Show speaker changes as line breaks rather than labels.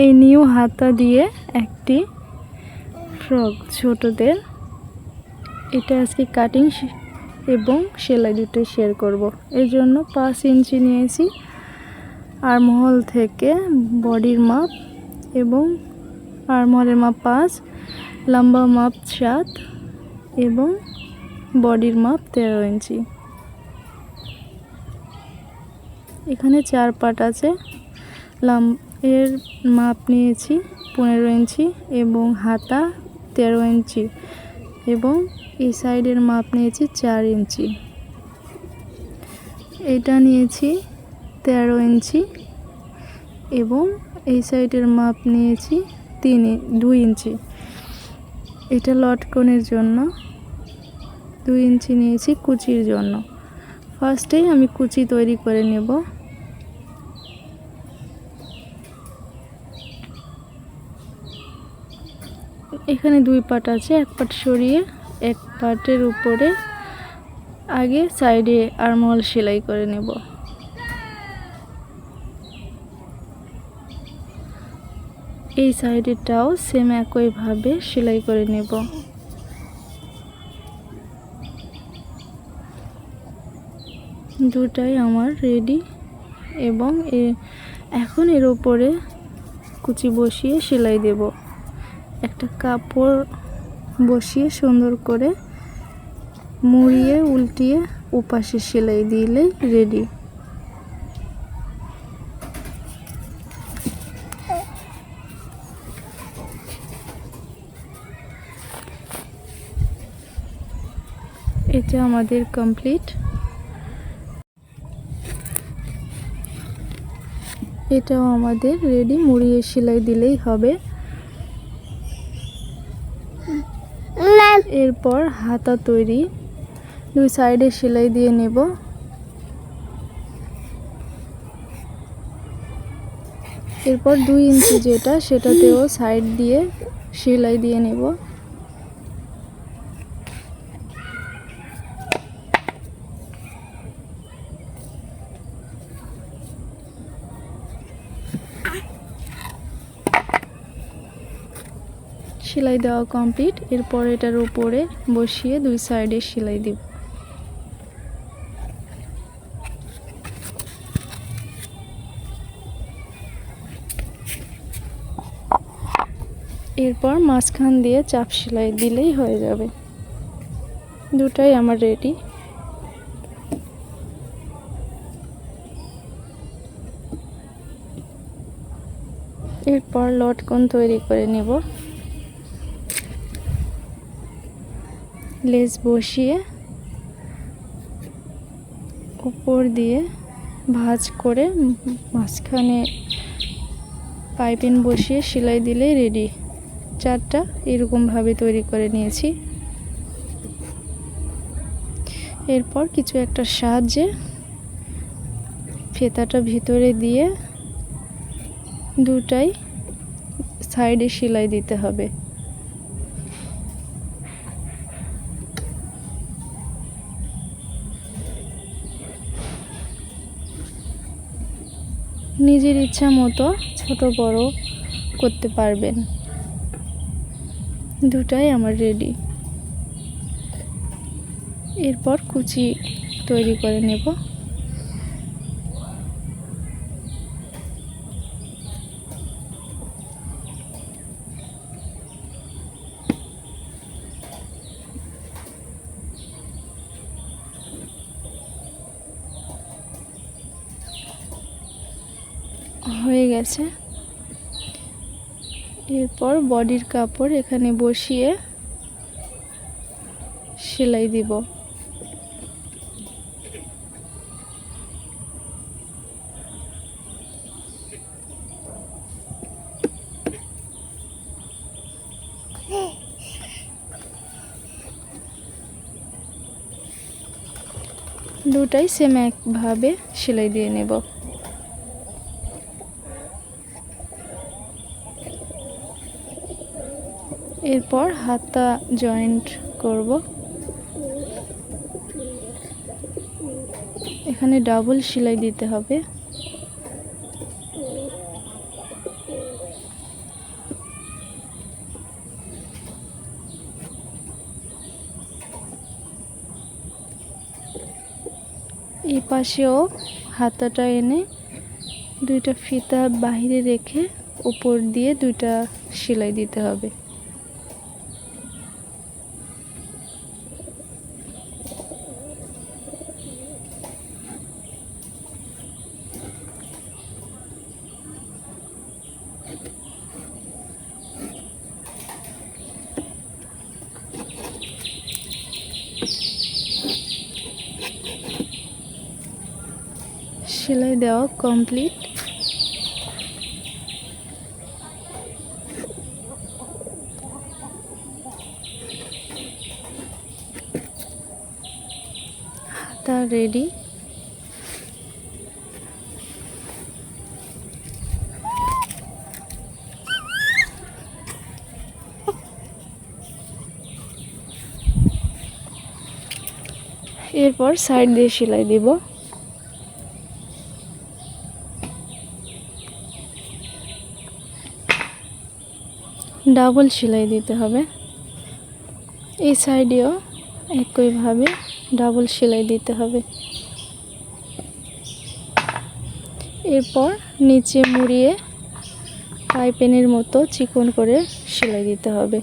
এই নিউ হাতা দিয়ে একটি ফ্রক ছোটদের, এটা আজকে কাটিং এবং সেলাই দুটোই শেয়ার করব। এর জন্য 5 ইঞ্চি নিয়েছি আর্মহোল থেকে বডির মাপ, এবং আর্মহোলের মাপ 5, লম্বা মাপ 7 এবং বডির মাপ 13 ইঞ্চি। এখানে 4 পার্ট আছে। এর মাপ নিয়েছি 15 ইঞ্চি এবং হাতা 13 ইঞ্চি এবং এই সাইডের মাপ নিয়েছি 4 ইঞ্চি। এটা নিয়েছি 13 ইঞ্চি এবং এই সাইডের মাপ নিয়েছি 2 ইঞ্চি। এটা লটকনের জন্য 2 ইঞ্চি নিয়েছি কুচির জন্য। ফার্স্টেই আমি কুচি তৈরি করে নেব। এখানে 2 পার্ট আছে, এক পার্ট সরিয়ে এক পার্টের উপরে আগে সাইডে আর্মহোল সেলাই করে নেব। এই সাইডেরটাও সেম একইভাবে সেলাই করে নেব। দুটাই আমার রেডি এবং এখন এর উপরে কুচি বসিয়ে সেলাই দেব। একটা কাপড় বসিয়ে সুন্দর করে মুড়িয়ে উল্টিয়ে ওপাশে সেলাই দিলেই রেডি। এটা আমাদের কমপ্লিট। এটাও আমাদের রেডি, মুড়িয়ে সেলাই দিলেই হবে। এরপর হাতা তৈরি, 2 সাইডে সেলাই দিয়ে নেব। এরপর 2 ইঞ্চি যেটা, সেটাতেও সাইড দিয়ে সেলাই দিয়ে নেব। সেলাই দেওয়া কমপ্লিট। এরপর এটার উপরে বসিয়ে 2 সাইডে সেলাই দিব। এরপর মাঝখান দিয়ে চাপ সেলাই দিলেই হয়ে যাবে। দুটাই আমার রেডি। এরপর লটকন তৈরি করে নেব। লেস বসিয়ে উপর দিয়ে ভাঁজ করে মাঝখানে পাইপিং বসিয়ে সেলাই দিলেই রেডি। 4টা এরকমভাবে তৈরি করে নিয়েছি। এরপর কিছু একটা সাহায্যে ফিতাটা ভিতরে দিয়ে দুটাই সাইডে সেলাই দিতে হবে। নিজের ইচ্ছা মতো ছোট বড় করতে পারবেন। দুটাই আমার রেডি। এরপর কুচি তৈরি করে নেব। হয়ে গেছে। এরপর বডির কাপড় এখানে বসিয়ে সেলাই দিব। দুটাই সেম একভাবে সেলাই দিয়ে নেব। এরপর হাতা জয়েন্ট করব। এখানে ডাবল সেলাই দিতে হবে। এই পাশেও হাতাটা এনে দুইটা ফিতা বাইরে রেখে উপর দিয়ে দুইটা সেলাই দিতে হবে। সেলাই দেওয়া কমপ্লিট। হাতা রেডি। এরপর সাইড দিয়ে সেলাই দিব। ডাবল সেলাই দিতে হবে। এই সাইডেও একইভাবে ডাবল সেলাই দিতে হবে। এরপর নিচে মুড়িয়ে পাইপিনের মতো চিকন করে সেলাই দিতে হবে।